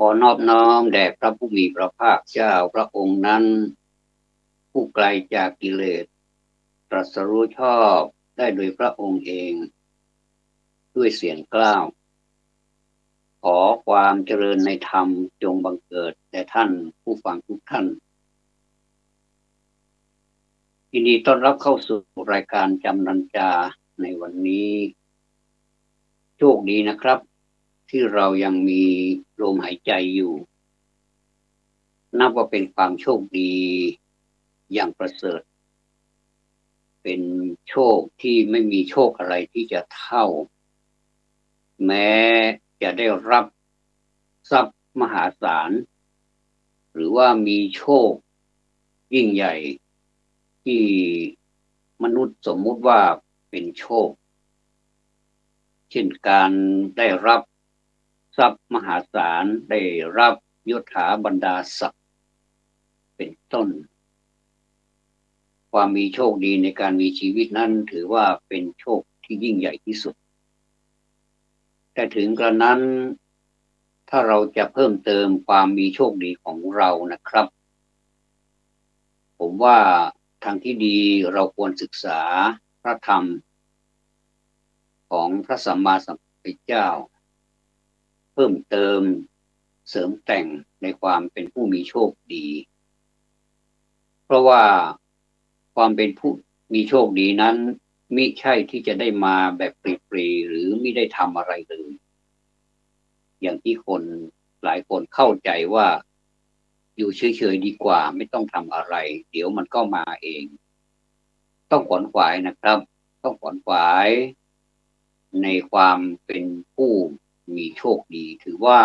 อนอบน้อมแด่พระผู้มีพระภาคเจ้าพระองค์นั้นผู้ไกลจากกิเลสตรัสรู้ชอบได้โดยพระองค์เองด้วยเสียงกล้าวขอความเจริญในธรรมจงบังเกิดแด่ท่านผู้ฟังทุกท่านยินดีต้อนรับเข้าสู่รายการจำนันจาในวันนี้โชคดีนะครับที่เรายังมีลมหายใจอยู่นับว่าเป็นความโชคดีอย่างประเสริฐเป็นโชคที่ไม่มีโชคอะไรที่จะเท่าแม้จะได้รับทรัพย์มหาศาลหรือว่ามีโชคยิ่งใหญ่ที่มนุษย์สมมุติว่าเป็นโชคเช่นการได้รับทรัพย์มหาศาลได้รับยศถาบรรดาศักดิ์เป็นต้นความมีโชคดีในการมีชีวิตนั้นถือว่าเป็นโชคที่ยิ่งใหญ่ที่สุดแต่ถึงกระนั้นถ้าเราจะเพิ่มเติมความมีโชคดีของเรานะครับผมว่าทางที่ดีเราควรศึกษาพระธรรมของพระสัมมาสัมพุทธเจ้าเพิ่มเติมเสริมแต่งในความเป็นผู้มีโชคดีเพราะว่าความเป็นผู้มีโชคดีนั้นมิใช่ที่จะได้มาแบบฟรีๆหรือไม่ได้ทำอะไรเลยอย่างที่คนหลายคนเข้าใจว่าอยู่เฉยๆดีกว่าไม่ต้องทำอะไรเดี๋ยวมันก็มาเองต้องขวนขวายนะครับต้องขวนขวายในความเป็นผู้มีโชคดีถือว่า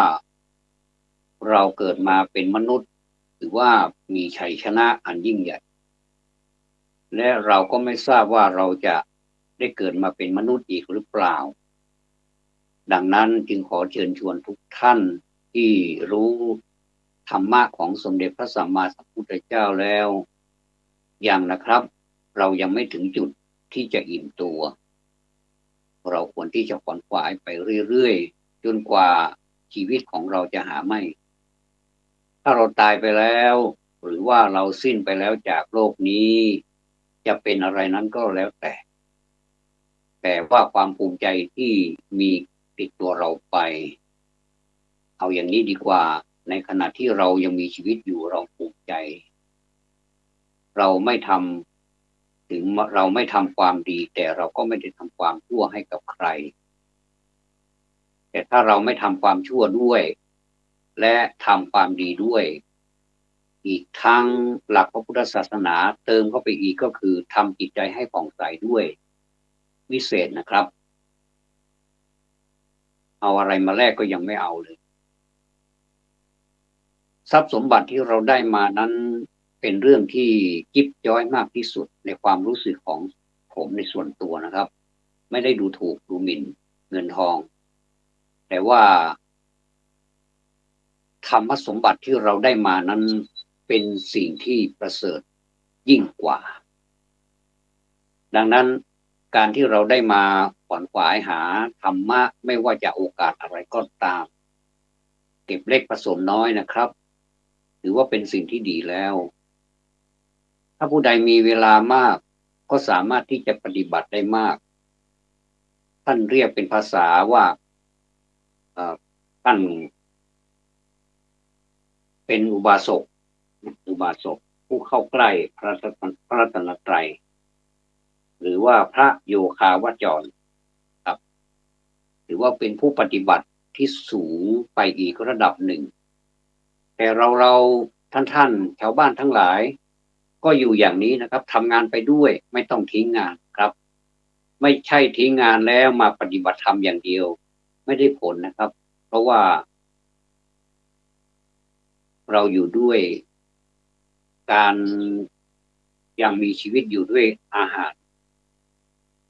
เราเกิดมาเป็นมนุษย์ถือว่ามีชัยชนะอันยิ่งใหญ่และเราก็ไม่ทราบว่าเราจะได้เกิดมาเป็นมนุษย์อีกหรือเปล่าดังนั้นจึงขอเชิญชวนทุกท่านที่รู้ธรรมะของสมเด็จพระสัมมาสัมพุทธเจ้าแล้วยังนะครับเรายังไม่ถึงจุดที่จะอิ่มตัวเราควรที่จะขวนขวายไปเรื่อยๆจนกว่าชีวิตของเราจะหาไม่ถ้าเราตายไปแล้วหรือว่าเราสิ้นไปแล้วจากโลกนี้จะเป็นอะไรนั้นก็แล้วแต่ว่าความภูมิใจที่มีติดตัวเราไปเอาอย่างนี้ดีกว่าในขณะที่เรายังมีชีวิตอยู่เราภูมิใจเราไม่ทำถึงเราไม่ทำความดีแต่เราก็ไม่ได้ทำความชั่วให้กับใครแต่ถ้าเราไม่ทำความชั่วด้วยและทำความดีด้วยอีกทั้งหลักพระพุทธศาสนาเติมเข้าไปอีกก็คือทำจิตใจให้ผ่องใสด้วยวิเศษนะครับเอาอะไรมาแลกก็ยังไม่เอาเลยทรัพย์สมบัติที่เราได้มานั้นเป็นเรื่องที่จิ๊บจ้อยมากที่สุดในความรู้สึกของผมในส่วนตัวนะครับไม่ได้ดูถูกดูหมิ่นเงินทองแต่ว่าธรรมสมบัติที่เราได้มานั้นเป็นสิ่งที่ประเสริฐยิ่งกว่าดังนั้นการที่เราได้มาขวนขวายหาธรรมะไม่ว่าจะโอกาสอะไรก็ตามเก็บเล็กผสมน้อยนะครับถือว่าเป็นสิ่งที่ดีแล้วถ้าผู้ใดมีเวลามากก็สามารถที่จะปฏิบัติได้มากท่านเรียกเป็นภาษาว่าท่านเป็นอุบาสกผู้เข้าใกล้พระรัตนตรัยหรือว่าพระโยคาวจรครับหรือว่าเป็นผู้ปฏิบัติที่สูงไปอีกระดับหนึ่งแต่เราท่านชาวบ้านทั้งหลายก็อยู่อย่างนี้นะครับทำงานไปด้วยไม่ต้องทิ้งงานครับไม่ใช่ทิ้งงานแล้วมาปฏิบัติธรรมอย่างเดียวไม่ได้ผลนะครับเพราะว่าเราอยู่ด้วยการยังมีชีวิตอยู่ด้วยอาหาร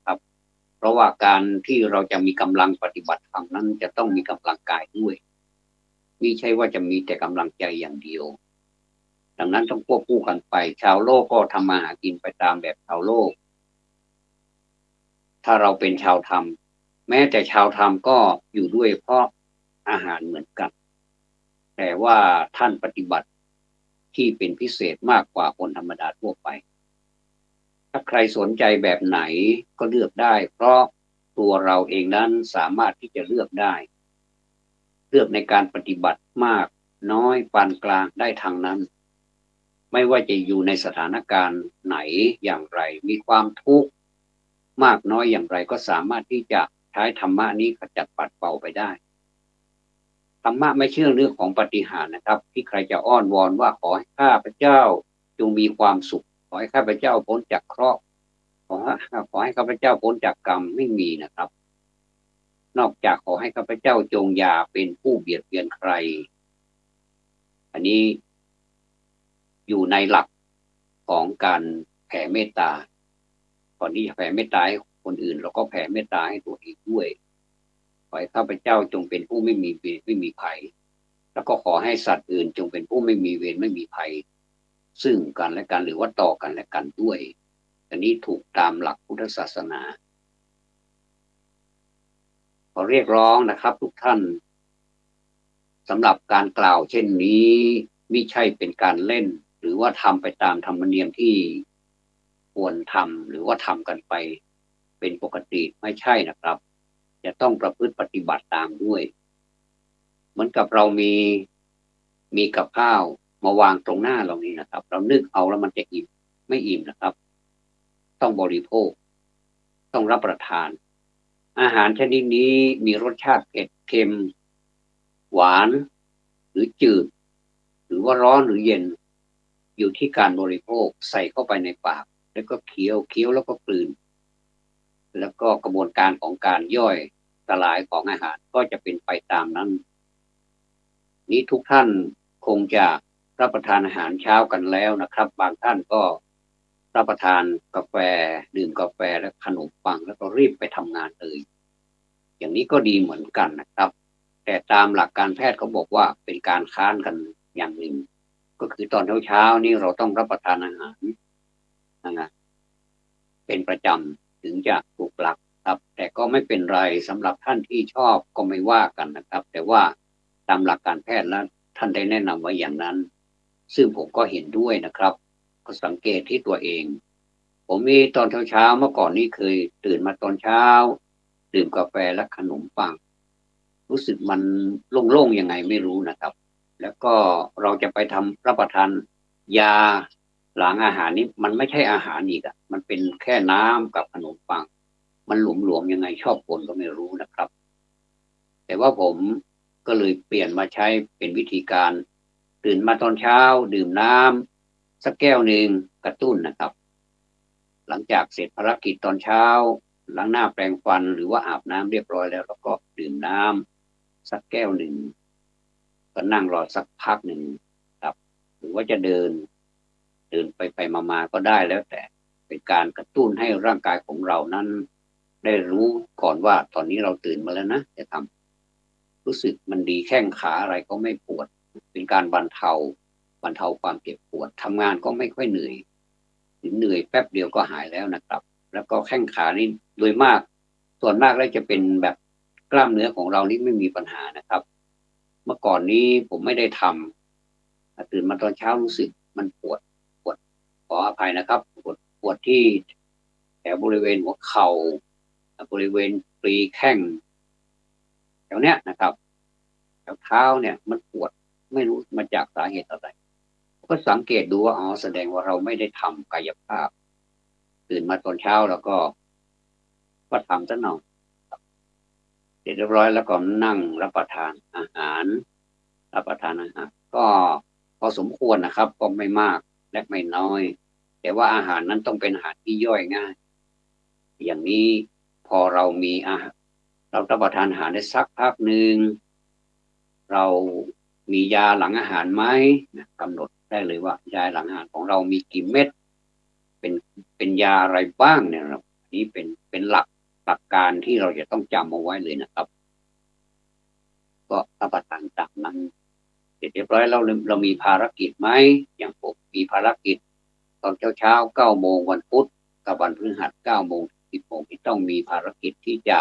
ครับเพราะว่าการที่เราจะมีกำลังปฏิบัติธรรมนั้นจะต้องมีกำลังกายด้วยไม่ใช่ว่าจะมีแต่กำลังใจอย่างเดียวดังนั้นต้องควบคู่กันไปชาวโลกก็ทำมาหากินไปตามแบบชาวโลกถ้าเราเป็นชาวธรรมแม้แต่ชาวธรรมก็อยู่ด้วยเพราะอาหารเหมือนกัน แต่ว่าท่านปฏิบัติที่เป็นพิเศษมากกว่าคนธรรมดาทั่วไปถ้าใครสนใจแบบไหนก็เลือกได้เพราะตัวเราเองนั้นสามารถที่จะเลือกได้เลือกในการปฏิบัติมากน้อยปานกลางได้ทางนั้นไม่ว่าจะอยู่ในสถานการณ์ไหนอย่างไรมีความทุกข์มากน้อยอย่างไรก็สามารถที่จะใช้ธรรมะนี้ขจัดปัดเป่าไปได้ธรรมะไม่เชื่อเรื่องของปาฏิหาริย์นะครับที่ใครจะอ้อนวอนว่าขอให้ข้าพเจ้าจงมีความสุขขอให้ข้าพเจ้าพ้นจากเคราะห์ขอให้ข้าพเจ้าพ้นจากกรรมไม่มีนะครับนอกจากขอให้ข้าพเจ้าจงอย่าเป็นผู้เบียดเบียนใครอันนี้อยู่ในหลักของการแผ่เมตตาก่อนที่จะแผ่เมตตาให้คนอื่นเราก็แผ่เมตตาให้ตัวเองด้วยขอให้ข้าพเจ้าจงเป็นผู้ไม่มีเวรไม่มีภัยแล้วก็ขอให้สัตว์อื่นจงเป็นผู้ไม่มีเวรไม่มีภัยซึ่งกันและกันหรือว่าต่อกันและกันด้วยอันนี้ถูกตามหลักพุทธศาสนาขอเรียกร้องนะครับทุกท่านสำหรับการกล่าวเช่นนี้ไม่ใช่เป็นการเล่นหรือว่าทำไปตามธรรมเนียมที่ควรทำหรือว่าทำกันไปเป็นปกติไม่ใช่นะครับจะต้องประพฤติปฏิบัติตามด้วยเหมือนกับเรามีกับข้าวมาวางตรงหน้าเรานี่นะครับเรานึกเอาแล้วมันจะอิ่มไม่อิ่มนะครับต้องบริโภคต้องรับประทานอาหารชนิดนี้มีรสชาติเผ็ดเค็มหวานหรือจืดหรือว่าร้อนหรือเย็นอยู่ที่การบริโภคใส่เข้าไปในปากแล้วก็เคี้ยวแล้วก็กลืนแล้วก็กระบวนการของการย่อยสลายของอาหารก็จะเป็นไปตามนั้นนี้ทุกท่านคงจะรับประทานอาหารเช้ากันแล้วนะครับบางท่านก็รับประทานกาแฟดื่มกาแฟและขนมปังแล้วก็รีบไปทำงานเลยอย่างนี้ก็ดีเหมือนกันนะครับแต่ตามหลักการแพทย์เขาบอกว่าเป็นการค้านกันอย่างหนึ่งก็คือตอนเช้านี่เราต้องรับประทานอาหารนะเป็นประจำถึงจะถูกหลักครับแต่ก็ไม่เป็นไรสำหรับท่านที่ชอบก็ไม่ว่ากันนะครับแต่ว่าตามหลักการแพทย์แล้วท่านได้แนะนำไว้อย่างนั้นซึ่งผมก็เห็นด้วยนะครับก็สังเกตที่ตัวเองผมมีตอนเช้าเมื่อก่อนนี้เคยตื่นมาตอนเช้าดื่มกาแฟและขนมปังรู้สึกมันโล่งๆยังไงไม่รู้นะครับแล้วก็เราจะไปรับประทานยาหลังอาหารนี้มันไม่ใช่อาหารอีกมันเป็นแค่น้ำกับขนมปังมันหลวมๆยังไงชอบคนก็ไม่รู้นะครับแต่ว่าผมก็เลยเปลี่ยนมาใช้เป็นวิธีการตื่นมาตอนเช้าดื่มน้ำสักแก้วหนึ่งกระตุ้นนะครับหลังจากเสร็จภารกิจตอนเช้าล้างหน้าแปรงฟันหรือว่าอาบน้ำเรียบร้อยแล้วเราก็ดื่มน้ำสักแก้วหนึ่งก็นั่งรอสักพักหนึ่งครับหรือว่าจะเดินไปมาก็ได้แล้วแต่เป็นการกระตุ้นให้ร่างกายของเรานั้นได้รู้ก่อนว่าตอนนี้เราตื่นมาแล้วนะจะทำรู้สึกมันดีแข้งขาอะไรก็ไม่ปวดเป็นการบรรเทาความเจ็บปวดทำงานก็ไม่ค่อยเหนื่อยถึงเหนื่อยแป๊บเดียวก็หายแล้วนะครับแล้วก็แข้งขานี่โดยมากส่วนมากแล้วจะเป็นแบบกล้ามเนื้อของเรานี่ไม่มีปัญหานะครับเมื่อก่อนนี้ผมไม่ได้ทำตื่นมาตอนเช้ารู้สึกมันปวดขออภัยนะครับปวดที่แถวบริเวณหัวเข่าบริเวณปรีแข้งแถวเนี้ยนะครับแถวเท้าเนี่ยมันปวดไม่รู้มาจากสาเหตุอะไรก็สังเกตดูว่าอ๋อแสดงว่าเราไม่ได้ทำกายภาพตื่นมาตอนเช้าแล้วก็ทำซะหน่อยเสร็จเรียบร้อยแล้วก็นั่งรับประทานอาหารก็พอสมควรนะครับก็ไม่มากและไม่น้อยแต่ว่าอาหารนั้นต้องเป็นอาหารที่ย่อยง่ายอย่างนี้พอเรามีอาหารเรารับประทานอาหารได้สักพักหนึ่งเรามียาหลังอาหารไหมกำหนดได้เลยว่ายาหลังอาหารของเรามีกี่เม็ดเป็นยาอะไรบ้างเนี่ยครับนี้เป็นหลักการที่เราจะต้องจำเอาไว้เลยนะครับก็รับประทานตามนั้นเสร็จเรียบร้อยเรามีภารกิจไหมอย่างผมมีภารกิจตอนเช้า9 โมงวันพุธกับวันพฤหัส9 โมง 10 โมงที่ต้องมีภารกิจที่จะ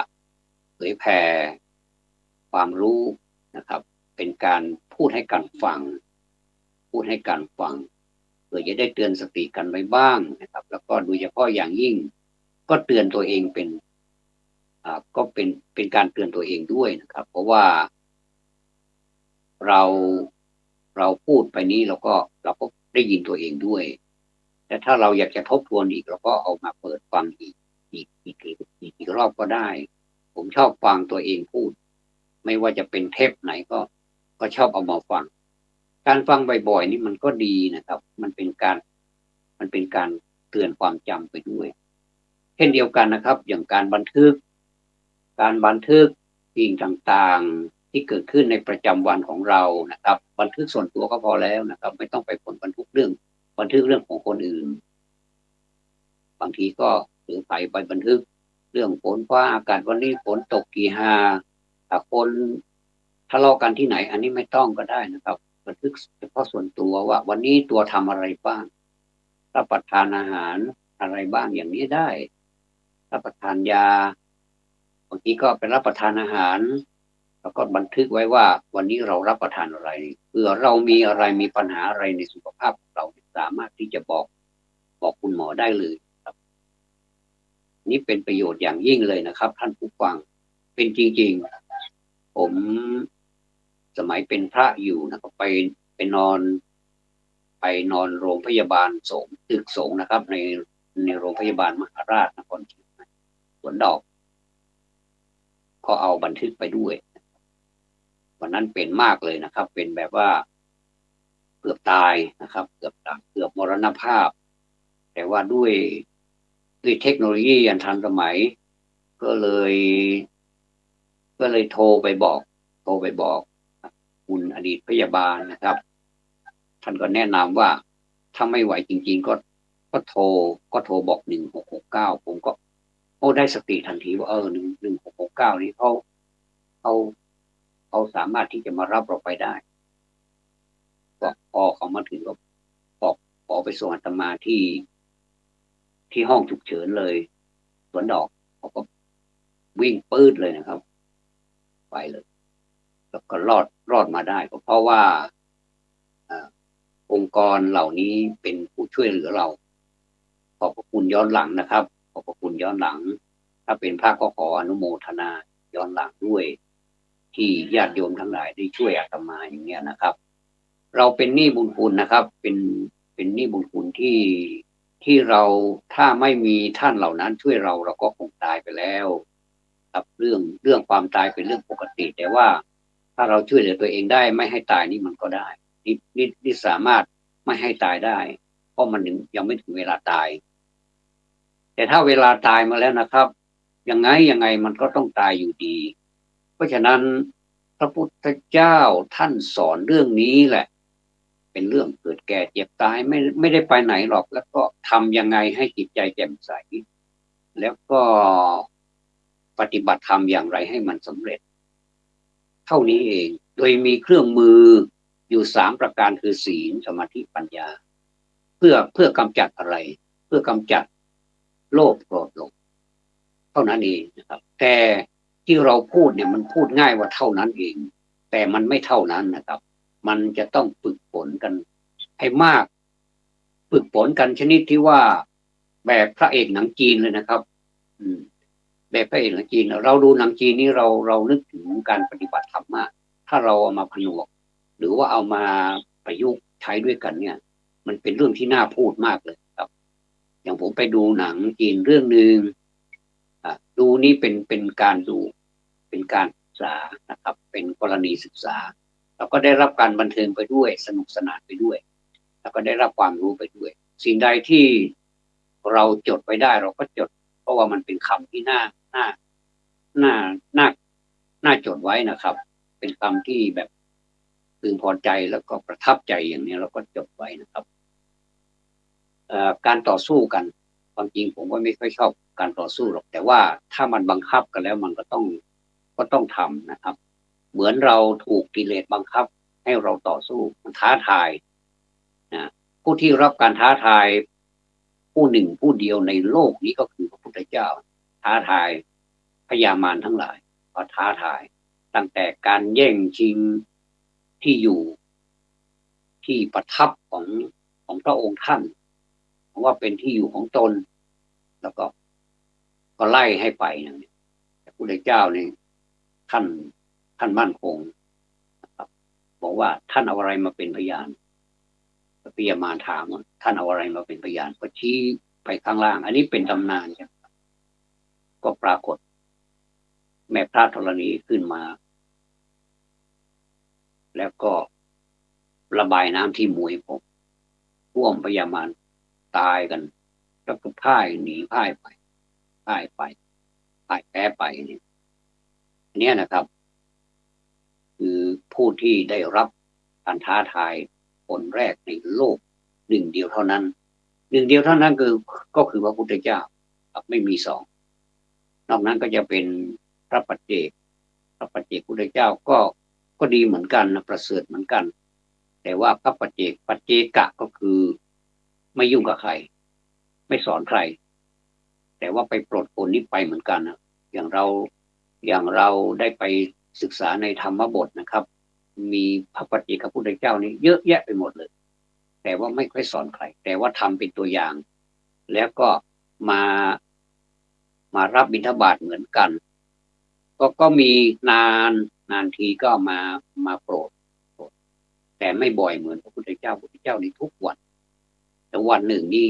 เผยแผ่ความรู้นะครับเป็นการ พูดให้กันฟังพูดให้กันฟังเพื่อจะได้เตือนสติกันไว้บ้างนะครับแล้วก็โดยเฉพาะอย่างยิ่งก็เตือนตัวเองก็เป็นการเตือนตัวเองด้วยนะครับเพราะว่าเราเราพูดไปนี้เราก็ได้ยินตัวเองด้วยแต่ถ้าเราอยากจะทบทวนอีกเราก็เอามาเปิดฟังอีกรอบก็ได้ผมชอบฟังตัวเองพูดไม่ว่าจะเป็นเทปไหนก็ชอบเอามาฟังการฟังบ่อยๆนี่มันก็ดีนะครับมันเป็นการเตือนความจำไปด้วยเช่นเดียวกันนะครับอย่างการบันทึกสิ่งต่างๆที่เกิดขึ้นในประจำวันของเรานะครับบันทึกส่วนตัวก็พอแล้วนะครับไม่ต้องไปบันทึกเรื่องของคนอื่นบางทีก็หรือไปบันทึกเรื่องฝนฟ้าอากาศวันนี้ฝนตกกี่ฮาถ้าคนทะเลาะกันที่ไหนอันนี้ไม่ต้องก็ได้นะครับบันทึกเฉพาะส่วนตัวว่าวันนี้ตัวทำอะไรบ้างรับประทานอาหารอะไรบ้างอย่างนี้ได้รับประทานยาบางทีก็ไปรับประทานอาหารแล้วก็บันทึกไว้ว่าวันนี้เรารับประทานอะไรเผื่อเรามีอะไรมีปัญหาอะไรในสุขภาพของเราสามารถที่จะบอกคุณหมอได้เลยครับนี่เป็นประโยชน์อย่างยิ่งเลยนะครับท่านผู้ฟังเป็นจริงๆผมสมัยเป็นพระอยู่นะครับไปนอนโรงพยาบาลสงฆ์ตึกสงฆ์นะครับในโรงพยาบาลมหาราชนครเชียงใหม่สวนดอกก็เอาบันทึกไปด้วยวันนั้นเป็นมากเลยนะครับเป็นแบบว่าเกือบตายนะครับเกือบตายเกือบมรณภาพแต่ว่าด้วยเทคโนโลยีอันทันสมัยก็เลยโทรไปบอกคุณอดีตพยาบาลนะครับท่านก็แนะนำว่าถ้าไม่ไหวจริงๆก็โทรบอก1669ผมก็ได้สติทันทีว่า1669นี้เขาสามารถที่จะมารับเราไปได้ก็พอเขามาถึงก็ขอไปส่งอาตมาที่ห้องฉุกเฉินเลยสวนดอกเขาก็วิ่งปื้ดเลยนะครับไปเลยแล้วก็รอดมาได้ก็เพราะว่าองค์กรเหล่านี้เป็นผู้ช่วยเหลือเราขอบพระคุณย้อนหลังนะครับขอบพระคุณย้อนหลังถ้าเป็นพระก็ขออนุโมทนาย้อนหลังด้วยที่ญาติโยมทั้งหลายได้ช่วยอาตมาอย่างเงี้ยนะครับเราเป็นหนี้บุญคุณนะครับเป็นหนี้บุญคุณที่เราถ้าไม่มีท่านเหล่านั้นช่วยเราก็คงตายไปแล้วครับเรื่องความตายเป็นเรื่องปกติแต่ว่าถ้าเราช่วยเหลือตัวเองได้ไม่ให้ตายนี่มันก็ได้นี่สามารถไม่ให้ตายได้เพราะมันยังไม่ถึงเวลาตายแต่ถ้าเวลาตายมาแล้วนะครับยังไงมันก็ต้องตายอยู่ดีเพราะฉะนั้นพระพุทธเจ้าท่านสอนเรื่องนี้แหละเป็นเรื่องเกิดแก่เจ็บตายไม่ได้ไปไหนหรอกแล้วก็ทำยังไงให้จิตใจแจ่มใสแล้วก็ปฏิบัติธรรมอย่างไรให้มันสำเร็จเท่านี้เองโดยมีเครื่องมืออยู่3ประการคือศีลสมาธิปัญญาเพื่อกำจัดอะไรเพื่อกำจัดโลภโกรธหลงเท่านั้นเองนะครับแต่ที่เราพูดเนี่ยมันพูดง่ายว่าเท่านั้นเองแต่มันไม่เท่านั้นนะครับมันจะต้องฝึกฝนกันให้มากฝึกฝนกันชนิดที่ว่าแบบพระเอกหนังจีนเลยนะครับแบบพระเอกหนังจีนเราดูหนังจีนนี้เรานึกถึงการปฏิบัติธรรมมากถ้าเราเอามาผนวกหรือว่าเอามาประยุกต์ใช้ด้วยกันเนี่ยมันเป็นเรื่องที่น่าพูดมากเลยครับอย่างผมไปดูหนังจีนเรื่องนึงดูนี้เป็นการดูเป็นการศึกษานะครับเป็นกรณีศึกษาเราก็ได้รับการบันเทิงไปด้วยสนุกสนานไปด้วยแล้วก็ได้รับความรู้ไปด้วยสิ่งใดที่เราจดไว้ได้เราก็จดเพราะว่ามันเป็นคำที่น่าจดไว้นะครับเป็นคำที่แบบพึงพอใจแล้วก็ประทับใจอย่างนี้เราก็จดไว้นะครับการต่อสู้กันความจริงผมก็ไม่ค่อยชอบการต่อสู้หรอกแต่ว่าถ้ามันบังคับกันแล้วมันก็ต้องทำนะครับเหมือนเราถูกกิเลสบังคับให้เราต่อสู้มันท้าทายนะผู้ที่รับการท้าทายผู้หนึ่งผู้เดียวในโลกนี้ก็คือพระพุทธเจ้าท้าทายพญามารทั้งหลายก็ท้าทายตั้งแต่การแย่งชิง ที่อยู่ที่ประทับของพระองค์ท่านว่าเป็นที่อยู่ของตนแล้วก็ไล่ให้ไปอย่างนี้พระพุทธเจ้านี่ท่านมั่นคงนะครับบอกว่าท่านเอาอะไรมาเป็นพยานพระปิยมารถามว่าท่านเอาอะไรมาเป็นพยานก็ชี้ไปข้างล่างอันนี้เป็นตำนานใช่ไหมก็ปรากฏแม่พระธรณีขึ้นมาแล้วก็ระบายน้ำที่มวยผมท่วมพยามารตายกันแล้วก็พ่ายหนีพ่ายไปพ่ายไปพ่ายแพ้ไปเนี่ยนะครับคือผู้ที่ได้รับการท้าทายคนแรกในโลกหนึ่งเดียวเท่านั้นก็คือพระพุทธเจ้าไม่มีสองนอกนั้นก็จะเป็นพระปัจเจกพุทธเจ้าก็ดีเหมือนกันนะประเสริฐเหมือนกันแต่ว่าพระปัจเจกะก็คือไม่ยุ่งกับใครไม่สอนใครแต่ว่าไปปลดคนนี้ไปเหมือนกันนะอย่างเราได้ไปศึกษาในธรรมบทนะครับมีพระปัจเจกพุทธเจ้านี่เยอะแยะไปหมดเลยแต่ว่าไม่ค่อยสอนใครแต่ว่าทำเป็นตัวอย่างแล้วก็มารับบิณฑบาตเหมือนกันก็มีนานทีก็มาโปรดแต่ไม่บ่อยเหมือนพระพุทธเจ้านี่ทุกวันแต่วันหนึ่งนี่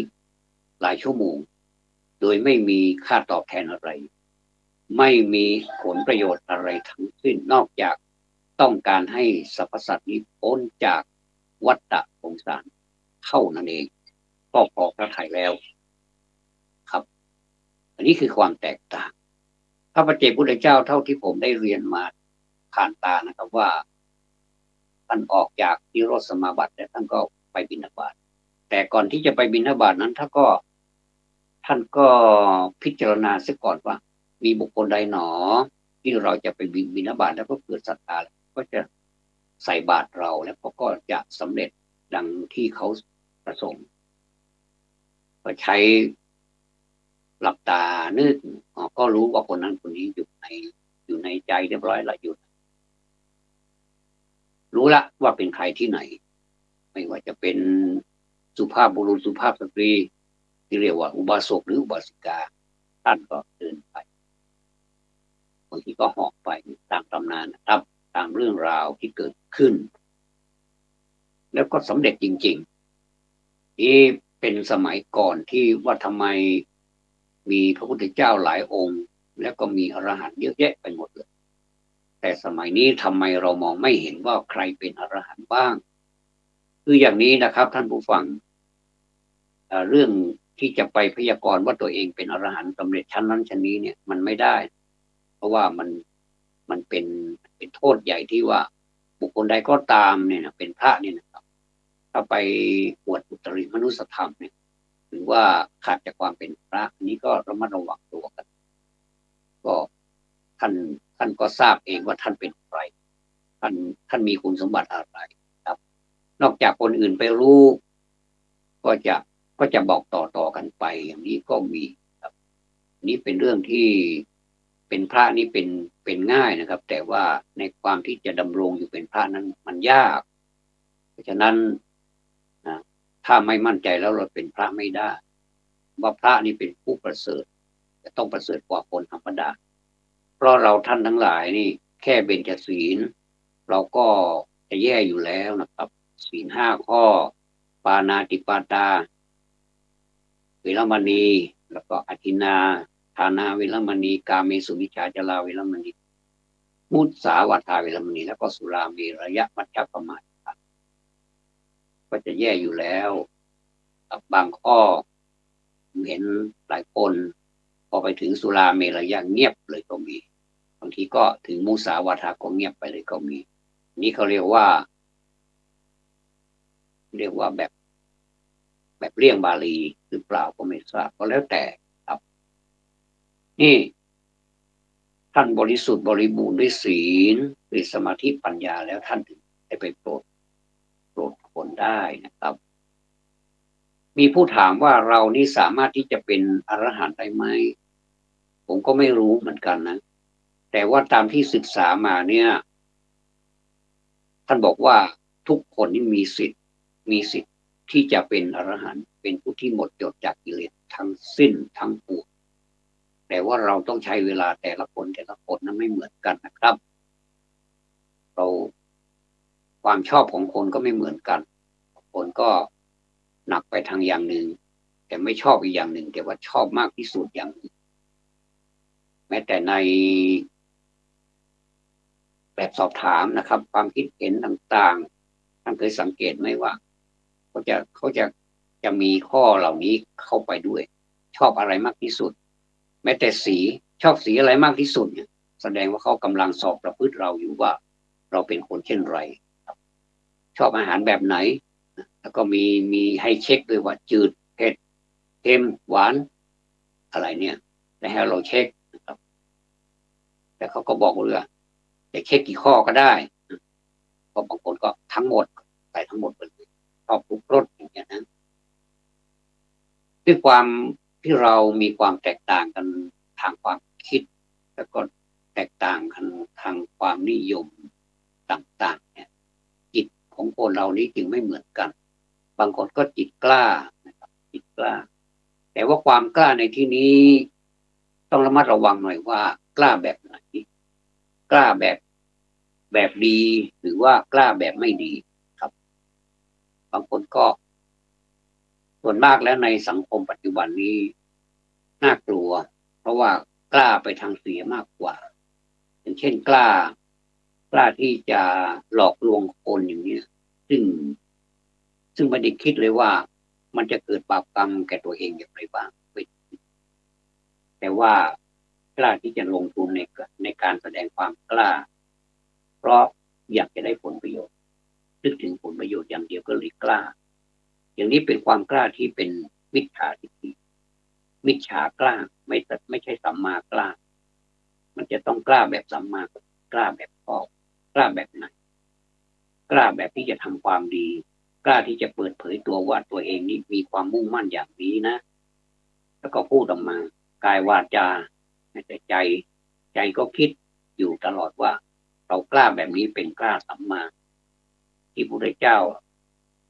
หลายชั่วโมงโดยไม่มีค่าตอบแทนอะไรไม่มีผลประโยชน์อะไรทั้งสิ้นนอกจากต้องการให้สรรพสัตว์นี้พ้นจากวัฏฏะสงสารเท่านั้นเองก็พอพระทัยแล้วครับอันนี้คือความแตกต่างพระปัจเจกพุทธเจ้าเท่าที่ผมได้เรียนมาผ่านตานะครับว่าท่านออกจากนิโรธสมาบัติแล้วท่านก็ไปบิณฑบาตแต่ก่อนที่จะไปบิณฑบาตนั้นท่านก็พิจารณาเสียก่อนว่ามีบุคคลใดหนอที่เราจะไปบิณฑบาตแล้วก็เกิดศรัทธาก็จะใส่บาตรเราแล้วก็จะสำเร็จดังที่เขาประสงค์ก็ใช้หลับตานึกก็รู้ว่าคนนั้นคนนี้อยู่ในใจเรียบร้อยละอยู่รู้ละว่าเป็นใครที่ไหนไม่ว่าจะเป็นสุภาพบุรุษสุภาพสตรีที่เรียกว่าอุบาสกหรืออุบาสิกาท่านก็เดินไปบางทีก็เหาะไปตามตำนานนะครับตามเรื่องราวที่เกิดขึ้นแล้วก็สำเร็จจริงๆนี่เป็นสมัยก่อนที่ว่าทำไมมีพระพุทธเจ้าหลายองค์แล้วก็มีอรหันต์เยอะแยะไปหมดเลยแต่สมัยนี้ทำไมเรามองไม่เห็นว่าใครเป็นอรหันต์บ้างคืออย่างนี้นะครับท่านผู้ฟังเรื่องที่จะไปพยากรณ์ว่าตัวเองเป็นอรหันต์สำเร็จชั้นนั้นชั้นนี้เนี่ยมันไม่ได้เพราะว่ามันเป็นโทษใหญ่ที่ว่าบุคคลใดก็ตามเนี่ยนะเป็นพระเนี่ยนะครับถ้าไปอวดอุตริมนุสธรรมเนี่ยหรือว่าขาดจากความเป็นพระอันนี้ก็ระมัดระวังตัวกันก็ท่านก็ทราบเองว่าท่านเป็นใครท่านมีคุณสมบัติอะไรครับนอกจากคนอื่นไปรู้ก็จะบอกต่อกันไปอย่างนี้ก็มีครับนี่เป็นเรื่องที่เป็นพระนี่เป็นง่ายนะครับแต่ว่าในความที่จะดำรงอยู่เป็นพระนั้นมันยากเพราะฉะนั้นนะถ้าไม่มั่นใจแล้วเราเป็นพระไม่ได้ว่าพระนี่เป็นผู้ประเสริฐจะต้องประเสริฐกว่าคนธรรมดาเพราะเราท่านทั้งหลายนี่แค่เบญจศีลเราก็จะแย่อยู่แล้วนะครับศีล5 ข้อปานาติปาตาเวรมณีแล้วก็อทินนาทานาเวรมณีกาเมสุมิจฉาจาราเวรมณีมุสาวาทาเวรมณีแล้วก็สุราเมรยะมัจจปมาก็จะแย่อยู่แล้วบางข้อเห็นหลายคนพอไปถึงสุราเมรยะเงียบเลยก็มีบางทีก็ถึงมุสาวาทาก็เงียบไปเลยก็มีนี่เขาเรียกว่าแบบเลี่ยงบาลีหรือเปล่าก็ไม่ทราบก็แล้วแต่ครับนี่ท่านบริสุทธิ์บริบูรณ์ด้วยศีลด้วยสมาธิปัญญาแล้วท่านถึงได้ไปโปรดคนได้นะครับมีผู้ถามว่าเรานี่สามารถที่จะเป็นอรหันต์ได้ไหมผมก็ไม่รู้เหมือนกันนะแต่ว่าตามที่ศึกษามาเนี่ย ท่านบอกว่าทุกคนนี่มีสิทธิ์ที่จะเป็นอรหันต์เป็นผู้ที่หมดจดจากกิเลสทั้งสิ้นทั้งปวงแต่ว่าเราต้องใช้เวลาแต่ละคนนั้นไม่เหมือนกันนะครับเราความชอบของคนก็ไม่เหมือนกันคนก็หนักไปทางอย่างหนึ่งแต่ไม่ชอบอีกอย่างหนึ่งแต่ว่าชอบมากที่สุดอย่างหนึ่งแม้แต่ในแบบสอบถามนะครับความคิดเห็นต่างๆท่านเคยสังเกตไหมว่าเขาจะมีข้อเหล่านี้เข้าไปด้วยชอบอะไรมากที่สุดแม้แต่สีชอบสีอะไรมากที่สุดเนี่ยแสดงว่าเขากำลังสอบประพฤติเราอยู่ว่าเราเป็นคนเช่นไรชอบอาหารแบบไหนแล้วก็มีให้เช็คด้วยว่าจืดเผ็ดเค็มหวานอะไรเนี่ยแต่ให้เราเช็คนะครับแต่เขาก็บอกว่าจะเช็คกี่ข้อก็ได้เพราะบางคนก็ทั้งหมดใส่ทั้งหมดไปเลยชอบทุกรสอย่างเงี้ยนะด้วยความที่เรามีความแตกต่างกันทางความคิดแล้วก็แตกต่างกันทางความนิยมต่างๆเนี่ยจิตของคนเรานี้จึงไม่เหมือนกันบางคนก็จิตกล้านะครับจิตกล้าแต่ว่าความกล้าในที่นี้ต้องระมัดระวังหน่อยว่ากล้าแบบไหนกล้าแบบดีหรือว่ากล้าแบบไม่ดีครับบางคนก็ส่วนมากแล้วในสังคมปัจจุบันนี้น่ากลัวเพราะว่ากล้าไปทางเสียมากกว่าอย่างเช่นกล้าที่จะหลอกลวงคนอย่างนี้ซึ่งไม่ได้คิดเลยว่ามันจะเกิดบาปกรรมแก่ตัวเองอย่างไรบ้างแต่ว่ากล้าที่จะลงทุนในการแสดงความกล้าเพราะอยากจะได้ผลประโยชน์นึกถึงผลประโยชน์อย่างเดียวก็เลยกล้าอย่างนี้เป็นความกล้าที่เป็นมิจฉาทิฏฐิมิจฉากล้าไม่ใช่สัมมากล้ามันจะต้องกล้าแบบสัมมากล้าแบบพอกล้าแบบไหนกล้าแบบที่จะทำความดีกล้าที่จะเปิดเผยตัวว่าตัวเองนี่มีความมุ่งมั่นอย่างนี้นะแล้วก็พูดออกมากายวาจาแต่ใจก็คิดอยู่ตลอดว่าเรากล้าแบบนี้เป็นกล้าสัมมาที่พระพุทธเจ้า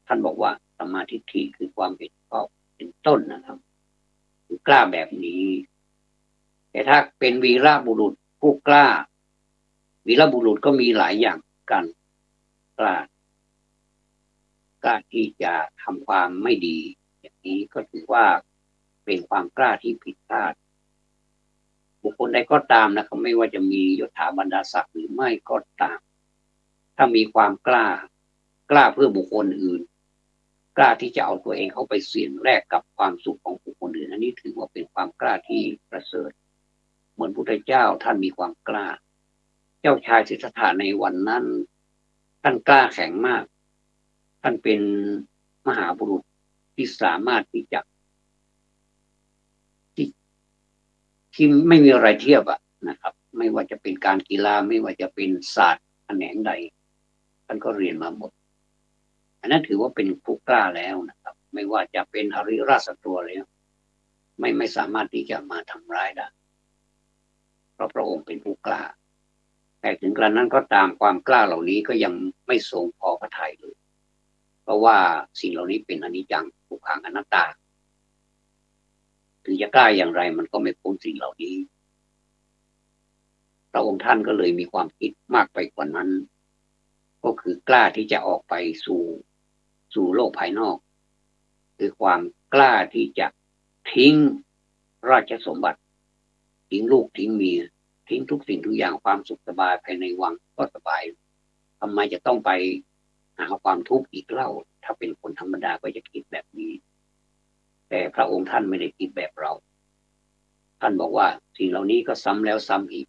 ท่านบอกว่าสัมมาทิฏฐิคือความเห็นชอบเป็นต้นนะครับคือกล้าแบบนี้แต่ถ้าเป็นวีรบุรุษผู้กล้าวีรบุรุษก็มีหลายอย่างกันกล้าที่จะทำความไม่ดีอย่างนี้ก็ถือว่าเป็นความกล้าที่ผิดพลาดบุคคลใดก็ตามนะครับไม่ว่าจะมียศถาบรรดาศักดิ์หรือไม่ก็ตามถ้ามีความกล้าเพื่อบุคคลอื่นกล้าที่จะเอาตัวเองเข้าไปเสี่ยงแลกกับความสุขของบุคคลอื่นอันนี้ถือว่าเป็นความกล้าที่ประเสริฐเหมือนพระพุทธเจ้าท่านมีความกล้าเจ้าชายสิทธัตถะในวันนั้นท่านกล้าแข็งมากท่านเป็นมหาบุรุษที่สามารถที่จะที่ไม่มีอะไรเทียบนะครับไม่ว่าจะเป็นการกีฬาไม่ว่าจะเป็นศาสตร์แขนงใดท่านก็เรียนมาหมดอันนั้นถือว่าเป็นผู้กล้าแล้วนะครับไม่ว่าจะเป็นอริราชตัวแล้วไม่สามารถที่จะมาทำร้ายได้เพราะพระองค์เป็นผู้กล้าแต่ถึงกระนั้นก็ตามความกล้าเหล่านี้ก็ยังไม่ทรงพอพระทัยเลยเพราะว่าสิ่งเหล่านี้เป็นอนิจจังทุกขังอนัตตาถึงจะกล้าอย่างไรมันก็ไม่พ้นสิ่งเหล่านี้พระองค์ท่านก็เลยมีความคิดมากไปกว่านั้นก็คือกล้าที่จะออกไปสู่โลกภายนอกคือความกล้าที่จะทิ้งราชสมบัติทิ้งลูกทิ้งเมียทิ้งทุกสิ่งทุกอย่างความสุขสบายภายในวังก็สบายทำไมจะต้องไปหาความทุกข์อีกเล่าถ้าเป็นคนธรรมดาก็จะคิดแบบนี้แต่พระองค์ท่านไม่ได้คิดแบบเราท่านบอกว่าสิ่งเหล่านี้ก็ซ้ำแล้วซ้ำอีก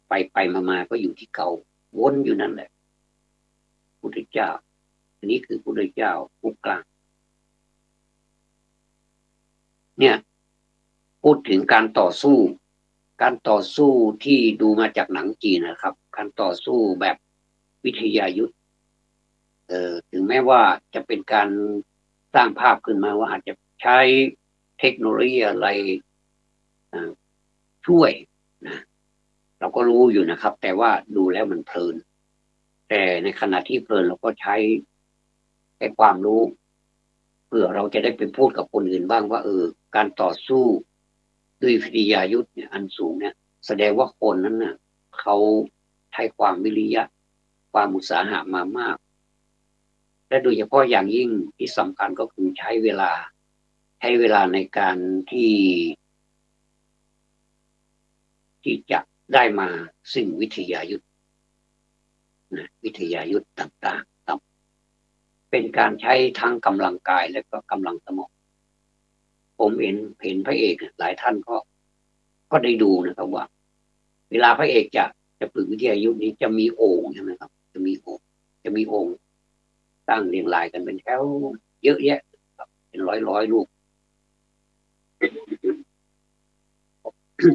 ไปมาก็อยู่ที่เก่าวนอยู่นั่นแหละพุทธเจ้าอันนี้คือพุทธเจ้าผู้กลางเนี่ยพูดถึงการต่อสู้ที่ดูมาจากหนังจีนนะครับการต่อสู้แบบวิทยายุทธถึงแม้ว่าจะเป็นการสร้างภาพขึ้นมาว่าอาจจะใช้เทคโนโลยีอะไรช่วยนะเราก็รู้อยู่นะครับแต่ว่าดูแล้วมันเพลิน แต่ในขณะที่เพลินเราก็ใช้ความรู้เพื่อเราจะได้ไปพูดกับคนอื่นบ้างว่าการต่อสู้ด้วยวิทยายุทธเนี่ยอันสูงเนี่ยแสดงว่าคนนั้นน่ะเขาใช้ความวิริยะความอุตสาหะมามากและโดยเฉพาะอย่างยิ่งที่สำคัญก็คือใช้เวลาในการที่จะได้มาซึ่งวิทยายุทธนะวิทยายุทธต่างๆครับเป็นการใช้ทั้งกำลังกายและก็กำลังสมองผมเห็นพระเอกหลายท่านก็ได้ดูนะครับว่าเวลาพระเอกจะฝึกวิทยายุทธนี้จะมีโอ่งใช่ไหมครับจะมีโอ่งตั้งเรียงรายกันเป็นแถวเยอะแยะครับเป็นร้อยลูก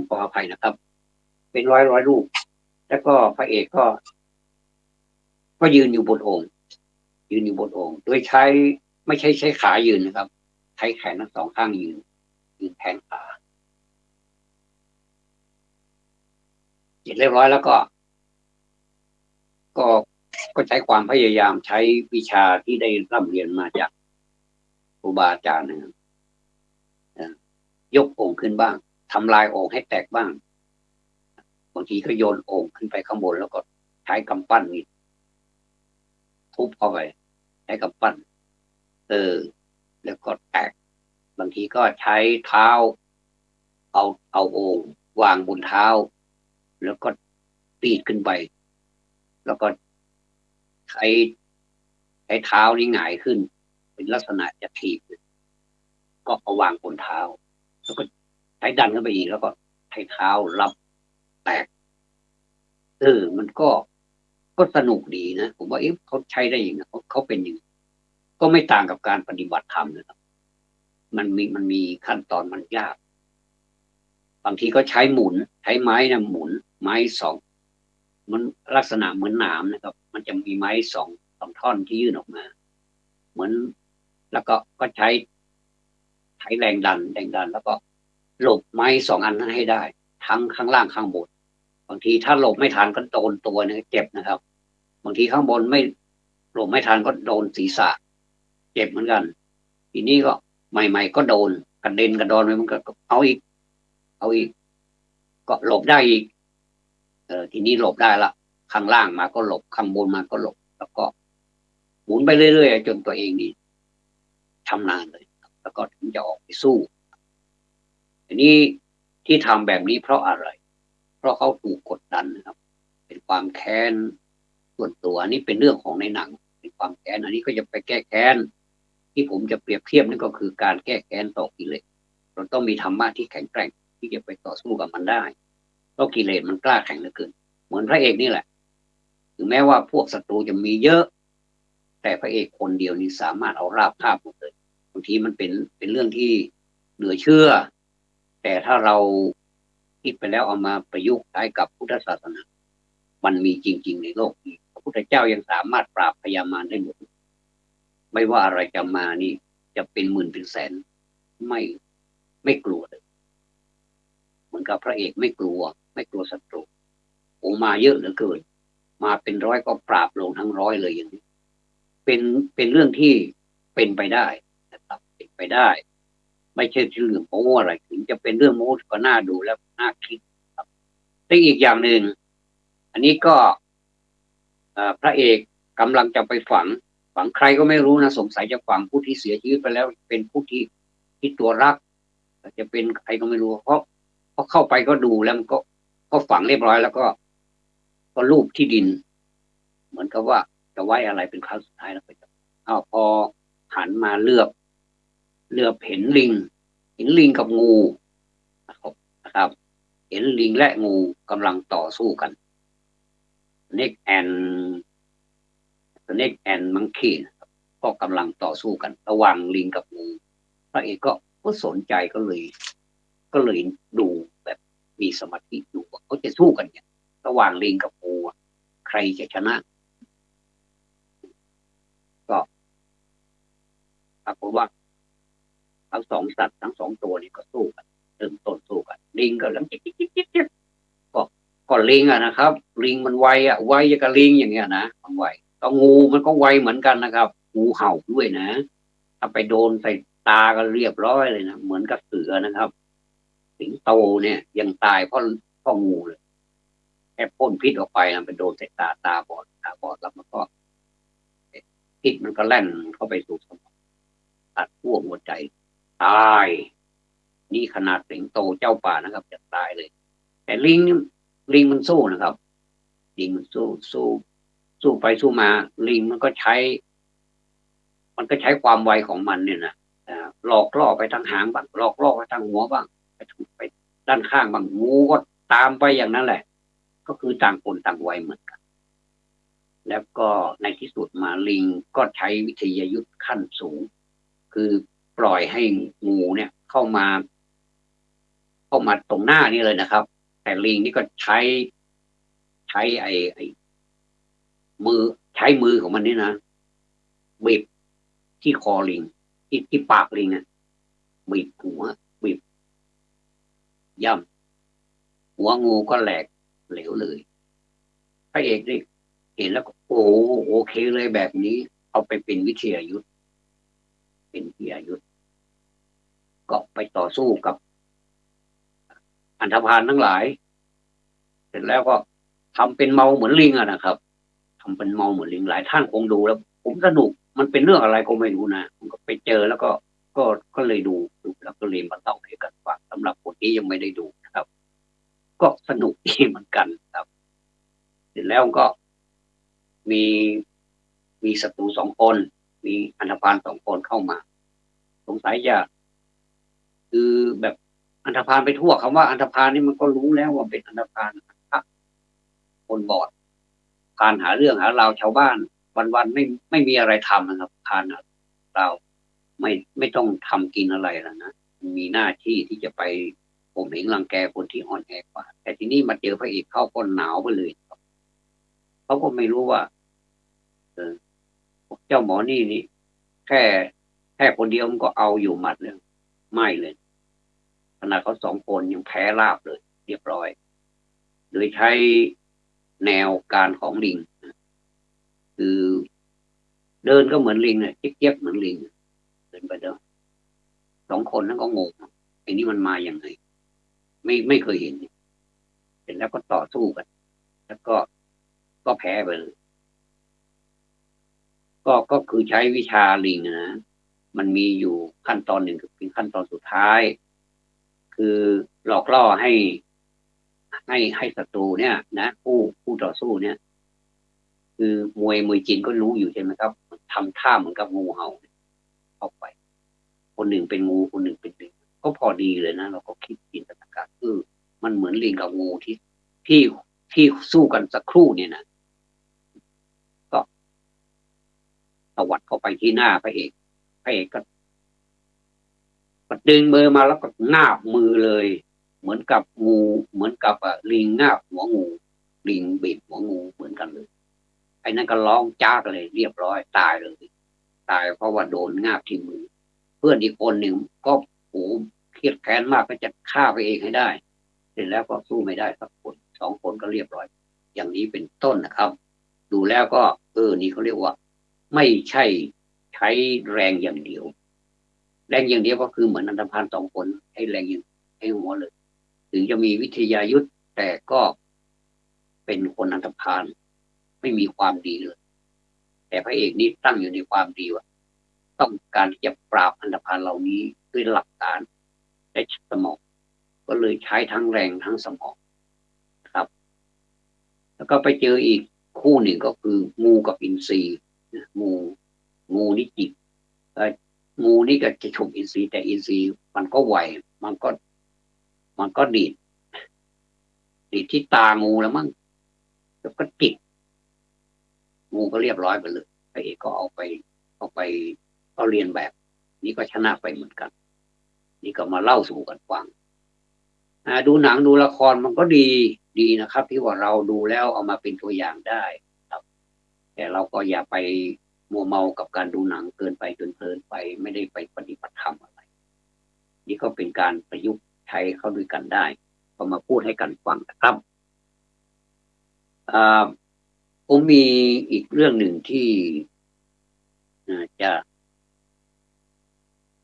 ขออภัยนะครับเป็นร้อยลูกแล้วก็พระเอกก็ยืนอยู่บนโอ่งยืนอยู่บนโอ่งโดยไม่ใช่ใช้ขายืนนะครับใช้แขนทั้งสองข้างยืนแทนขาเสร็จเรียบร้อยแล้วก็ก็ใช้ความพยายามใช้วิชาที่ได้ร่ำเรียนมาจากครูบาอาจารย์นะครับยกโอ่งขึ้นบ้างทำลายโอ่งให้แตกบ้างบางทีก็โยนโอ่งขึ้นไปข้างบนแล้วก็ใช้กำปั้นนี่ทุบเข้าไปใช้กำปั้นแล้วก็แตกบางทีก็ใช้เท้าเอาโอ่งวางบนเท้าแล้วก็ปีดขึ้นไปแล้วก็ใช้ใช้เท้านี่หงายขึ้นเป็นลักษณะจะถีบก็เอาวางบนเท้าแล้วก็ใช้ดันขึ้นไปอีกแล้วก็ใช้เท้ารับแตกมันก็สนุกดีนะผมว่าเขาใช้ได้ยังไงเขาเป็นอย่างก็ไม่ต่างกับการปฏิบัติธรรมนะครับมันมีขั้นตอนมันยากบางทีก็ใช้ไม้นะหมุนไม้สองมันลักษณะเหมือนหนามนะครับมันจะมีไม้สองท่อนที่ยื่นออกมาเหมือนแล้วก็ใช้แรงดันแล้วก็หลบไม้สองอันนั้นให้ได้ทั้งข้างล่างข้างบนบางทีถ้าหลบไม่ทันก็โดนตัวเนี่ยเจ็บนะครับบางทีข้างบนไม่หลบไม่ทันก็โดนศีรษะเจ็บเหมือนกันทีนี้ก็ใหม่ๆก็โดนกระเด็นกระดอนไปมันก็เอาอีกก็หลบได้อีกทีนี้หลบได้ละข้างล่างมาก็หลบข้างบนมาก็หลบแล้วก็หมุนไปเรื่อยๆจนตัวเองนี่ชำนาญเลยแล้วก็ถึงจะออกไปสู้ทีนี้ที่ทำแบบนี้เพราะอะไรเพราะเขาถูกกดดันนะครับเป็นความแค้นส่วนตัวนี่เป็นเรื่องของในหนังเป็นความแค้นอันนี้ก็จะไปแก้แค้นที่ผมจะเปรียบเทียบนั่นก็คือการแก้แค้นต่อกิเลสเราต้องมีธรรมะที่แข็งแกร่งที่จะไปต่อสู้กับมันได้เพราะกิเลสมันกล้าแข็งเหลือเกินเหมือนพระเอกนี่แหละถึงแม้ว่าพวกศัตรูจะมีเยอะแต่พระเอกคนเดียวนี่สามารถเอาราบคาบหมดเลยบางทีมันเป็นเรื่องที่เหลือเชื่อแต่ถ้าเราคิดไปแล้วเอามาประยุกต์ใช้กับพุทธศาสนามันมีจริงๆในโลกนี้พระพุทธเจ้ายังสามารถปราบพยามารได้หมดไม่ว่าอะไรจะมานี่จะเป็นหมื่นเป็นแสนไม่ไม่กลัวเลยเหมือนกับพระเอกไม่กลัวศัตรูโอ้มาเยอะเหลือเกินมาเป็นร้อยก็ปราบลงทั้งร้อยเลยอย่างนี้เป็นเรื่องที่เป็นไปได้นะครับเป็นไปได้ไม่ใช่เรื่องโม้อะไรถึงจะเป็นเรื่องโม้ก็น่าดูแล้วน่าคิดครับแต่อีกอย่างหนึ่งอันนี้ก็พระเอกกำลังจะไปฝังใครก็ไม่รู้นะสงสัยจะฝังผู้ที่เสียชีวิตไปแล้วเป็นผู้ที่ตัวรักจะเป็นใครก็ไม่รู้เพราะเข้าไปก็ดูแล้วมันก็ฝังเรียบร้อยแล้วก็ลูบที่ดินเหมือนกับว่าจะไว้อะไรเป็นครั้งสุดท้ายแล้วไปพอหันมาเหลือบเห็นลิงกับงูนะครับเห็นลิงและงูกำลังต่อสู้กัน Snake and Snake and Monkey ก็กำลังต่อสู้กันระหว่างลิงกับงูพระเอกก็สนใจก็เลยดูแบบมีสมาธิดูว่าเขาจะสู้กันเนี่ยระหว่างลิงกับงูใครจะชนะก็ปรากฏว่าทั้งสองสัตว์ทั้งสองตัวนี่ก็สู้กันเริ่มต้นสู้กันลิงก็หลังจิ๊กก็ ก็ลิงนะครับลิงมันไวไวอย่างกับลิงอย่างเงี้ยนะมันไวก็งูมันก็ไวเหมือนกันนะครับงูเห่าด้วยนะถ้าไปโดนใส่ตาก็เรียบร้อยเลยนะเหมือนกับเสือนะครับสิงโตเนี่ยยังตายเพราะงูเลยแค่พ่นพิษออกไปนะไปโดนใส่ตาบอดแล้วมันก็พิษมันก็แล่นเข้าไปสู่สมองตัดขั้วหัวใจตายนี่ขนาดสิงโตเจ้าป่านะครับจะตายเลยแต่ลิงมันสู้นะครับลิงมันสู้ไปสู้มาลิงมันก็ใช้ความไวของมันเนี่ยนะหลอกล่อไปทางหางบ้างหลอกล่อไปทางหัวบ้างไปถูกไปด้านข้างบ้างงูก็ตามไปอย่างนั้นแหละก็คือต่างคนต่างไวเหมือนกันแล้วก็ในที่สุดมาลิงก็ใช้วิทยายุทธ์ขั้นสูงคือปล่อยให้งูเนี่ยเข้ามาตรงหน้านี่เลยนะครับแต่ลิงนี่ก็ใช้ไอ้มือใช้มือของมันนี่นะบีบที่คอลิงที่ปากลิงบีบหัวบีบย่ำหัวงูก็แหลกเหลวเลยพระเอกนี่เห็นแล้วก็โอเคเลยแบบนี้เอาไปเป็นวิทยายุทธ์เป็นวิทยายุทธ์ก็ไปต่อสู้กับอันธพาลทั้งหลายเสร็จแล้วก็ทำเป็นเมาเหมือนลิงนะครับทำเป็นเมาเหมือนลิงหลายท่านคงดูแล้วผมสนุกมันเป็นเรื่องอะไรก็ไม่รู้นะผมก็ไปเจอแล้วก็เลยดูแล้วก็เลยมาเล่าให้กันฟังสำหรับคนที่ยังไม่ได้ดูนะครับก็สนุกดีเหมือนกันครับเสร็จแล้วก็มีมีศัตรู2 คนมีอันธพาล2 คนเข้ามาสงสัยจะคือแบบอันธพาลไปทั่วคำว่าอันธพาลนี่มันก็รู้แล้วว่าเป็นอันธพาลคนบอดพานหาเรื่องหาราวชาวบ้านวันๆไม่มีอะไรทำนะครับพานเราไม่ต้องทำกินอะไรแล้วนะมีหน้าที่ที่จะไปผมเห็นรังแกคนที่อ่อนแอกว่าแต่ทีนี้มาเจอพระเอกเข้าก็หนาวไปเลยเขาก็ไม่รู้ว่าเออเจ้าหมอนี่แค่แค่คนเดียวมันก็เอาอยู่หมัดเลยไม่เลยขนาดเขา2 คนยังแพ้ราบเลยเรียบร้อยโดยใช้แนวการของลิงคือเดินก็เหมือนลิงเนี่ยเจี๊ยบเหมือนลิงเดินไปเดิน2 คนนั้นก็งงไอ้นี่มันมาอย่างไงไม่เคยเห็นเสร็จแล้วก็ต่อสู้กันแล้วก็แพ้ไปเลยก็คือใช้วิชาลิงนะมันมีอยู่ขั้นตอนหนึ่งคือเป็นขั้นตอนสุดท้ายคือหลอกล่อให้ศัตรูเนี่ยนะผู้ต่อสู้เนี่ยคือมวยจีนก็รู้อยู่ใช่ไหมครับทำท่าเหมือนกับงูเห่าเข้าไปคนหนึ่งเป็นงูคนหนึ่งเป็นลิงก็พอดีเลยนะเราก็คิดจินตนาการมันเหมือนลิงกับงูที่ที่สู้กันสักครู่เนี่ยนะก็ตวัดเข้าไปที่หน้าพระเอกก็ดึงมือมาแล้วก็งาบมือเลยเหมือนกับงูเหมือนกับลิงงาบหัวงูลิงบีบหัวงูเหมือนกันเลยไอ้นั่นก็ร้องจากเลยเรียบร้อยตายเลยตายเพราะว่าโดนงาบที่มือเพื่อนอีกคนหนึ่งก็เครียดแค้นมากก็จะฆ่าไปเองให้ได้เสร็จแล้วก็สู้ไม่ได้สักคน2 คนก็เรียบร้อยอย่างนี้เป็นต้นนะครับดูแล้วก็นี่เขาเรียกว่าไม่ใช่ใช้แรงอย่างเดียวแรงอย่างเดียวก็คือเหมือนอันธพาล2 คนให้แรงอย่างให้หัวเลยถึงจะมีวิทยายุทธแต่ก็เป็นคนอันธพาลไม่มีความดีเลยแต่พระเอกนี่ตั้งอยู่ในความดีว่าต้องการจะปราบอันธพาลเหล่านี้ด้วยหลักการและสมองก็เลยใช้ทั้งแรงทั้งสมองครับแล้วก็ไปเจออีกคู่หนึ่งก็คืองูกับอินทรีงูนี่จิกงูนี่ก็จะฉกอินทรีแต่อินทรีมันก็ไวมันก็ดีดที่ตางูแล้วมั้งแล้วก็จิกงูก็เรียบร้อยไปเลยพระเอกก็เอาไปเอาเรียนแบบนี่ก็ชนะไปเหมือนกันนี่ก็มาเล่าสู่กันฟังดูหนังดูละครมันก็ดีนะครับที่ว่าเราดูแล้วเอามาเป็นตัวอย่างได้ครับแต่เราก็อย่าไปมัวเมากับการดูหนังเกินไปจนเพลินไปไม่ได้ไปปฏิบัติธรรมอะไรนี่ก็เป็นการประยุกต์ใช้เข้าด้วยกันได้ก็มาพูดให้กันฟังนะครับ อ่าผมมีอีกเรื่องหนึ่งที่จ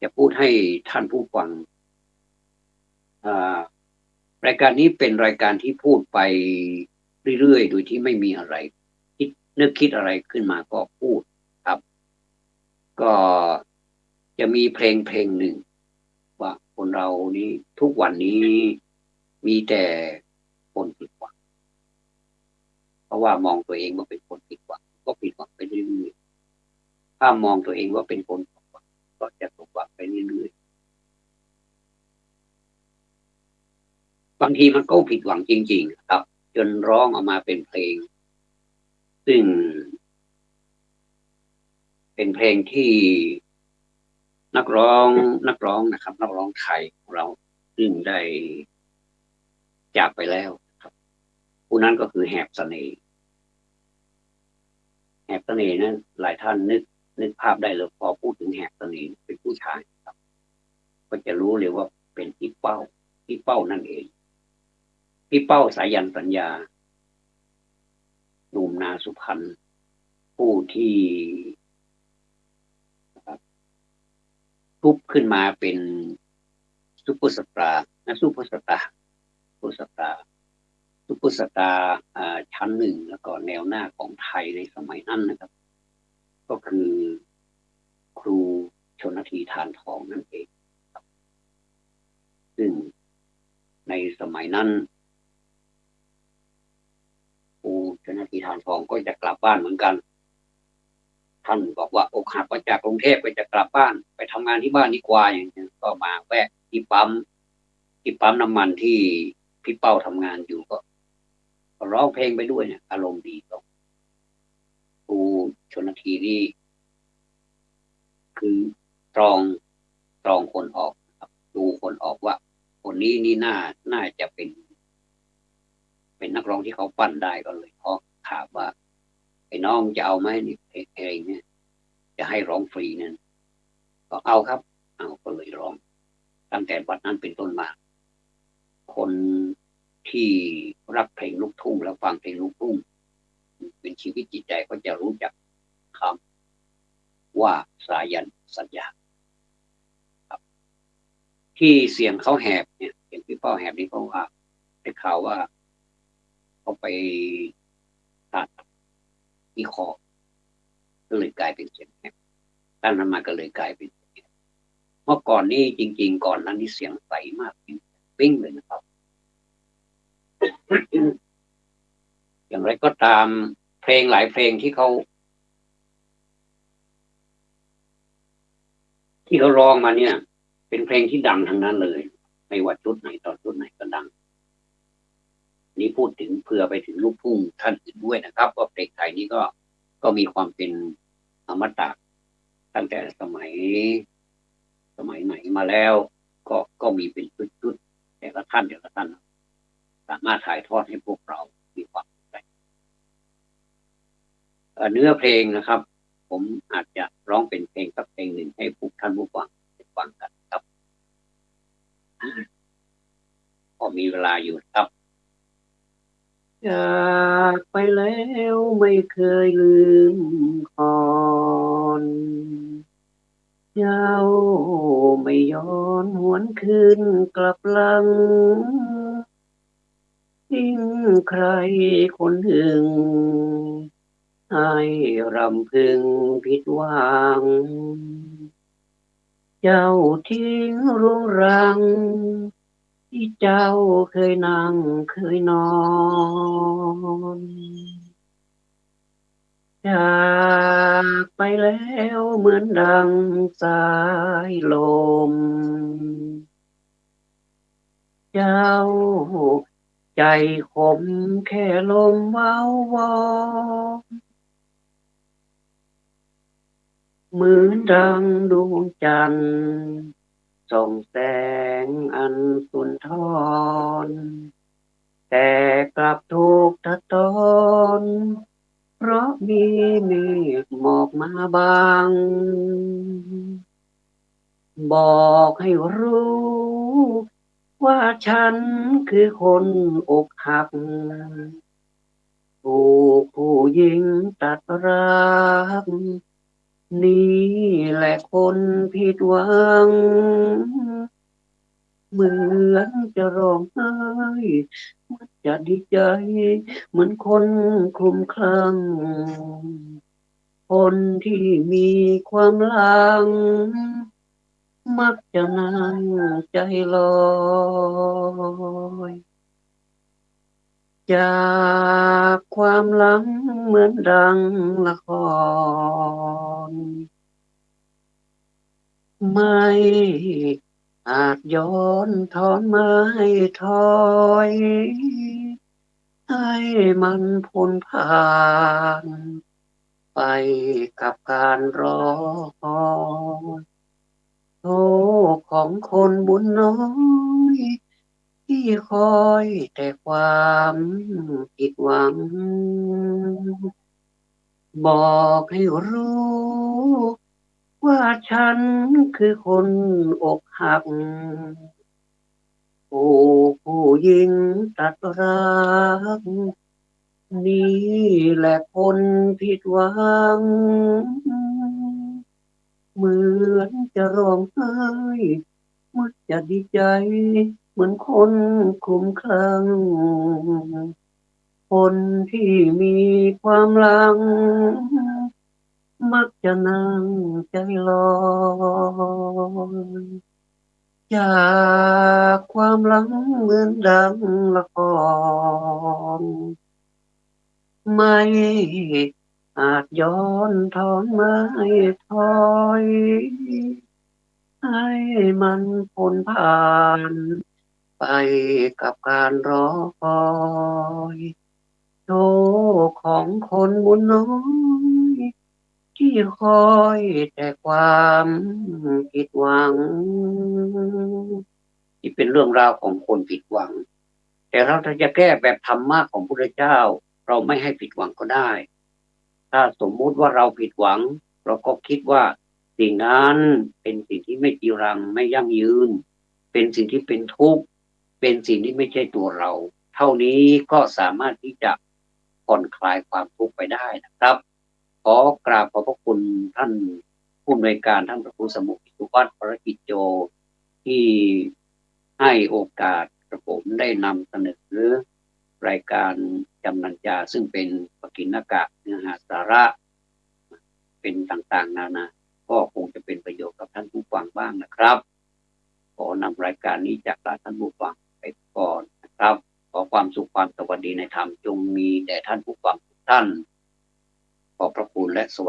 ะพูดให้ท่านผู้ฟังอ่ารายการนี้เป็นรายการที่พูดไปเรื่อยๆโดยที่ไม่มีอะไรคิดนึกคิดอะไรขึ้นมาก็พูดครับก็จะมีเพลงหนึ่งว่าคนเรานี้ทุกวันนี้มีแต่คนผิดหวังเพราะว่ามองตัวเองว่าเป็นคนผิดหวังก็ผิดหวังไปเรื่อยๆถ้ามองตัวเองว่าเป็นคนสมหวังก็จะสมหวังไปเรื่อยๆบางทีมันก็ผิดหวังจริงๆครับจนร้องออกมาเป็นเพลงซึ่งเป็นเพลงที่นักร้องนะครับนักร้องไทยของเราซึ่งได้จากไปแล้วครับผู้นั้นก็คือแหบเสน่ห์แหบเสน่ห์นั้นหลายท่านนึกภาพได้เลยพอพูดถึงแหบเสน่ห์เป็นผู้ชายครับก็จะรู้เลยว่าเป็นพี่เป้านั่นเองพี่เป้าสายันสัญญาหนุ่มนาสุพรรณผู้ที่ทุบขึ้นมาเป็นซุปเปอร์สตาร์นะซุปเปอร์สตาร์ซุปเปอร์สตาร์ซุปเปอร์สตาร์ชั้นหนึ่งแล้วก็แนวหน้าของไทยในสมัยนั้นนะครับก็คือครูชนทีทานทองนั่นเองซึ่งในสมัยนั้นครูชนทีทานทองก็จะกลับบ้านเหมือนกันท่านบอกว่าอกหักมาจากกรุงเทพก็จะกลับบ้านไปทำงานที่บ้านดีกว่าอย่างนี้ก็มาแวะที่ปั๊มน้ำมันที่พี่เป้าทำงานอยู่ก็ร้องเพลงไปด้วยเนี่ยอารมณ์ดีก็ครูชนทีนี่คือตรองตรองคนออกครับดูคนออกว่าคนนี้นี่น่าจะเป็นนักร้องที่เขาปั้นได้ก็เลยเพราะถามว่าไอ้น้องจะเอาไหมนี่เพลงเนี่ยจะให้ร้องฟรีเนี่ยก็เอาครับเอาก็เลยร้องตั้งแต่วันนั้นเป็นต้นมาคนที่รักเพลงลูกทุ่งแล้วฟังเพลงลูกทุ่งเป็นชีวิตจิตใจก็จะรู้จักคำว่าสายันสัญญาครับที่เสียงเขาแหบเนี่ยเสียงพี่เป้าแหบนี่เพราะว่าได้ข่าวว่าเขาไปตัดที่คอก็เลยกลายเป็นเสียงแหบตั้งนั้นมาก็เลยกลายเป็นเมื่อก่อนนี้จริงๆก่อนนั้นนี่เสียงใสมากปิ้งเลยนะครับอย่างไรก็ตามเพลงหลายเพลงที่เขาร้องมาเนี่ยเป็นเพลงที่ดังทั้งนั้นเลยไม่ว่าชุดไหนตอนชุดไหนก็ดังนี้พูดถึงเผื่อไปถึงลูกทุ่งท่านอื่นด้วยนะครับว่าเพลงไทยนี้ก็มีความเป็นอมตะตั้งแต่สมัยไหนมาแล้วก็มีเป็นชุดแต่ละท่านสามารถถ่ายทอดให้พวกเรามีความเข้าใจเนื้อเพลงนะครับผมอาจจะร้องเป็นเพลงสักเพลงหนึ่งให้ผู้ท่านผู้ฟังได้ฟังกันครับพอมีเวลาอยู่ครับจากไปแล้วไม่เคยลืมคอนเจ้าไม่ย้อนหวนคืนกลับหลังทิ้งใครคนหนึ่งให้รำพึงผิดหวังเจ้าทิ้งรุงรังที่เจ้าเคยนั่งเคยนอนจากไปแล้วเหมือนดังสายลมเจ้าใจขมแค่ลมเว้าวอนเหมือนดังดวงจันทร์ส่องแสงอันสุนทรแต่กลับถูกตัดตอนเพราะมีเมฆหมอกมาบางบอกให้รู้ว่าฉันคือคนอกหัก ถูกผู้หญิงตัดรักนี่แหละคนผิดหวังเหมือนจะร้องไห้เหมือนจะดีใจเหมือนคนคลุ้มคลั่งคนที่มีความหลังมักจะนั่งใจลอยจากความหลังเหมือนดังละคร ไม่อาจย้อนถอนไม้ถอยให้มันพ้นผ่านไปกับการรอคอยโทษของคนบุญน้อยที่คอยแต่ความผิดหวังบอกให้รู้ว่าฉันคือคนอกหัก ผู้ผู้หญิงตัดรักนี่แหละคนผิดหวังเหมือนจะร้องไห้เหมือนจะดีใจเหมือนคนคลุ้มคลั่งคนที่มีความหลังมักจะนั่งใจลอยจากความหลังเหมือนดังละคร ไม่อาจย้อนถอนไม่ถอยให้มันพ้นผ่านไปกับการรอคอยโชคของคนบุญน้อยที่คอยแต่ความผิดหวังที่เป็นเรื่องราวของคนผิดหวังแต่เราถ้าจะแก้แบบธรรมะของพระพุทธเจ้าเราไม่ให้ผิดหวังก็ได้ ถ้าสมมุติว่าเราผิดหวังเราก็คิดว่าสิ่งนั้นเป็นสิ่งที่ไม่จีรังไม่ยั่งยืนเป็นสิ่งที่เป็นทุกข์เป็นสิ่งที่ไม่ใช่ตัวเราเท่านี้ก็สามารถที่จะผ่อนคลายความทุกข์ไปได้นะครับขอกราบขอบพระคุณท่านผู้อำนวยการท่านพระครูสมุขสุวัฒน์ภรกิจโจที่ให้โอกาสกระผมได้นำเสนอรายการจำนันจาซึ่งเป็นปกิณกะเนื้อหาสาระเป็นต่างๆนานาก็คงจะเป็นประโยชน์กับท่านผู้ฟังบ้างนะครับขอนำรายการนี้จากท่านผู้ฟังไปก่อนนะครับขอความสุขความสวัสดีในธรรมจงมีแด่ท่านผู้ฟังทุกท่านขอบพระคุณและสวัสดี